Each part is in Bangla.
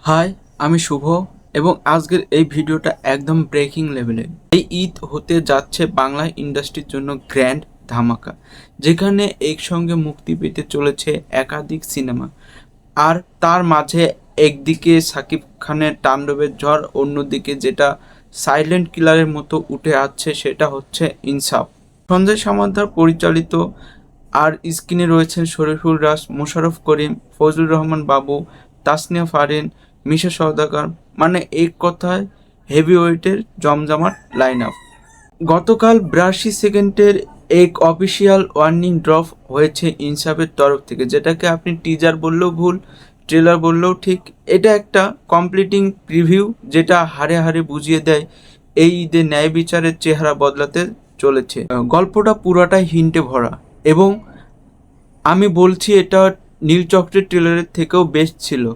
হাই, আমি শুভ এবং আজকের এই ভিডিওটা একদম ব্রেকিং লেভেলের। এই ঈদ হতে যাচ্ছে বাংলা ইন্ডাস্ট্রির জন্য গ্র্যান্ড ধামাকা, যেখানে একসঙ্গে মুক্তি পেতে চলেছে একাধিক সিনেমা। আর তার মাঝে একদিকে সাকিব খানের তাণ্ডবের ঝড়, অন্যদিকে যেটা সাইলেন্ট কিলারের মতো উঠে আসছে সেটা হচ্ছে ইনসাফ। সঞ্জয় সামন্তার পরিচালিত, আর স্ক্রিনে রয়েছেন শরীফুল রাজ, মোশাররফ করিম, ফজলুর রহমান বাবু, তাসনিয়া ফারিন, মিশা সওদাগর, মানে এক কথায় হেভিওয়েটের জমজমাট লাইন আপ। গতকাল 82 সেকেন্ডের এক অফিসিয়াল ওয়ার্নিং ড্রপ হয়েছে ইনসাফের তরফ থেকে, যেটাকে আপনি টিজার বললেও ভুল, ট্রেলার বললেও ঠিক। এটা একটা কমপ্লিটিং প্রিভিউ, যেটা হাড়ে হাড়ে বুঝিয়ে দেয় এই ঈদে ন্যায় বিচারের চেহারা বদলাতে চলেছে। গল্পটা পুরাটাই হিন্টে ভরা এবং আমি বলছি এটা নীলচক্রের ট্রেলারের থেকেও বেস্ট ছিল।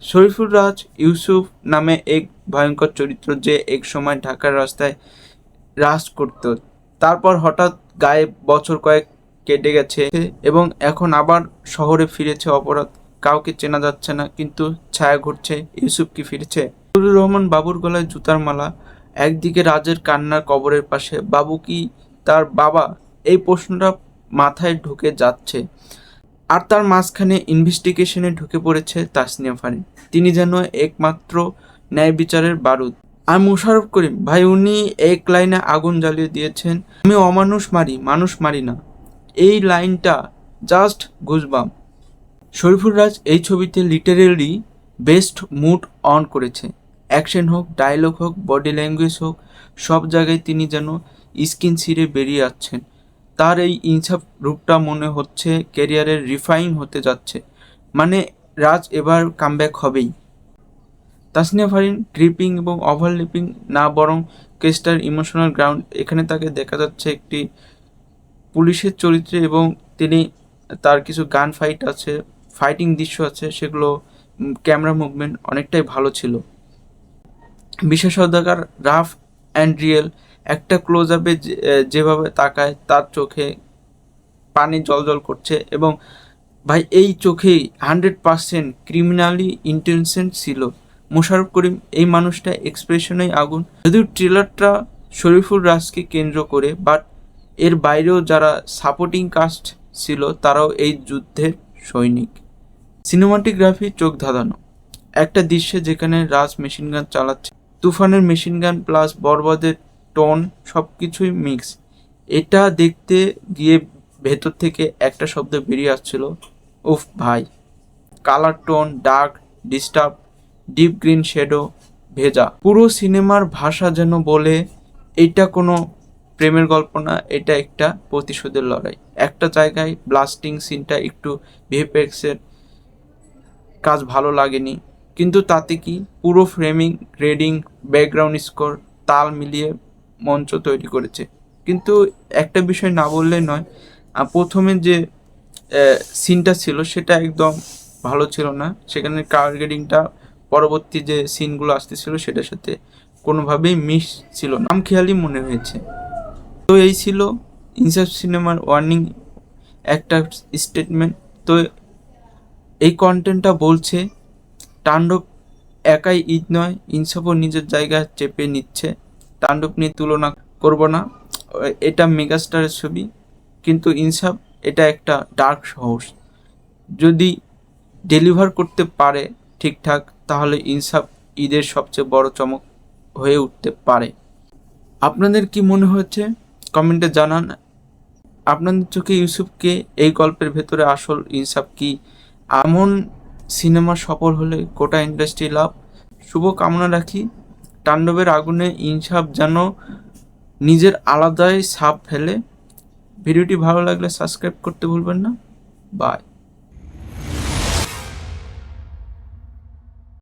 শরীফুল রাজ ইউসুফ নামে এক ভয়ঙ্কর চরিত্র, যে এক সময় ঢাকার রাস্তায় রাজ করত, তারপর হঠাৎ গায়েব, বছর কয়েক কেটে গেছে এবং এখন আবার শহরে ফিরেছে। অপরাধ, কাউকে চেনা যাচ্ছে না, কিন্তু ছায়া ঘুরছে। ইউসুফ কি ফিরেছে? ফজলুর রহমান বাবুর গলায় জুতার মালা, একদিকে রাজের কান্নার কবরের পাশে। বাবু কি তার বাবা? এই প্রশ্নটা মাথায় ঢুকে যাচ্ছে। আর তার মাঝখানে ইনভেস্টিগেশনে ঢুকে পড়েছে তাসনিয়া ফারিন। তিনি যেন একমাত্র ন্যায় বিচারের বারুদ। আর মোশাররফ করিম ভাই, উনি এক লাইনে আগুন জ্বালিয়ে দিয়েছেন, আমি অমানুষ মারি, মানুষ মারি না। এই লাইনটা জাস্ট গুজবাম। শরীফুল রাজ এই ছবিতে লিটারেলি বেস্ট মুড অন করেছে। অ্যাকশন হোক, ডায়লগ হোক, বডি ল্যাঙ্গুয়েজ হোক, সব জায়গায় তিনি যেন স্কিন ছিঁড়ে বেরিয়ে আসছেন। তার এই ইনসাফ রূপটা মনে হচ্ছে ক্যারিয়ারের রিফাইন হতে যাচ্ছে। মানে রাজ এবার কামব্যাক হবেই। তাসনিয়া ফারিন গ্রিপিং এবং ওভারলিপিং না, বরং কেসটার ইমোশনাল গ্রাউন্ড। এখানে তাকে দেখা যাচ্ছে একটি পুলিশের চরিত্রে এবং তিনি, তার কিছু গান ফাইট আছে, ফাইটিং দৃশ্য আছে, সেগুলো ক্যামেরা মুভমেন্ট অনেকটাই ভালো ছিল। বিশেষ সওদাগর রাফ অ্যান্ড রিয়েল, একটা ক্লোজ আপে যেভাবে তাকায় তার চোখে পানি জল করছে এবং ভাই এই চোখেই 100% ক্রিমিনালি ইন্টেনশন ছিল। মোশাররফ করিম, এই মানুষটা এক্সপ্রেশনেই আগুন। যদিও ট্রেলারটা শরীফুল রাজকে কেন্দ্র করে, বাট এর বাইরেও যারা সাপোর্টিং কাস্ট ছিল তারাও এই যুদ্ধের সৈনিক। সিনেমাটোগ্রাফি চোখ ধাঁধানো। একটা দৃশ্যে যেখানে রাজ মেশিন গান চালাচ্ছে, তুফানের মেশিন গান প্লাস বরবাদের টোন, সব কিছুই মিক্স। এটা দেখতে গিয়ে ভেতর থেকে একটা শব্দ বেরিয়ে আসছিল, উফ ভাই। Colour tone dark, disturb, deep green shadow, ভেজা। পুরো সিনেমার ভাষা যেন বলে এটা কোনো প্রেমের গল্প না, এটা একটা প্রতিশোধের লড়াই। একটা জায়গায় ব্লাস্টিং সিনটা একটু ভিএফএক্সের কাজ ভালো লাগেনি, কিন্তু তাতে কি, পুরো ফ্রেমিং, গ্রেডিং, ব্যাকগ্রাউন্ড স্কোর তাল মিলিয়ে মঞ্চ তৈরি করেছে। কিন্তু একটা বিষয় না বললে নয়, প্রথমে যে সিনটা ছিল সেটা একদম ভালো ছিল না। সেখানে কালার গ্রেডিংটা পরবর্তী যে সিনগুলো আসতেছিল সেটার সাথে কোনোভাবেই মিশ ছিল না, নামখেয়ালি মনে হয়েছে। তো এই ছিল ইনসাফ সিনেমার ওয়ার্নিং, একটা স্টেটমেন্ট। তো এই কন্টেন্টটা বলছে তাণ্ডব একাই ঈদ নয়, ইনসাফও নিজের জায়গা চেপে নিচ্ছে। তাণ্ডব নিয়ে তুলনা করব না, এটা মেগাস্টারের ছবি, কিন্তু ইনসাফ এটা একটা ডার্ক সাহস। যদি ডেলিভার করতে পারে ঠিকঠাক, তাহলে ইনসাফ ঈদের সবচেয়ে বড় চমক হয়ে উঠতে পারে। আপনাদের কি মনে হচ্ছে কমেন্টে জানান। আপনাদের চোখে ইউসুফকে এই গল্পের ভেতরে আসল ইনসাফ কি? এমন সিনেমা সফল হলে গোটা ইন্ডাস্ট্রি লাভ। শুভ কামনা রাখি তাণ্ডবের আগুনে ইনসাফ যেন নিজের আলাদাই ছাপ ফেলে। ভিডিওটি ভালো লাগলে সাবস্ক্রাইব করতে ভুলবেন না। বাই।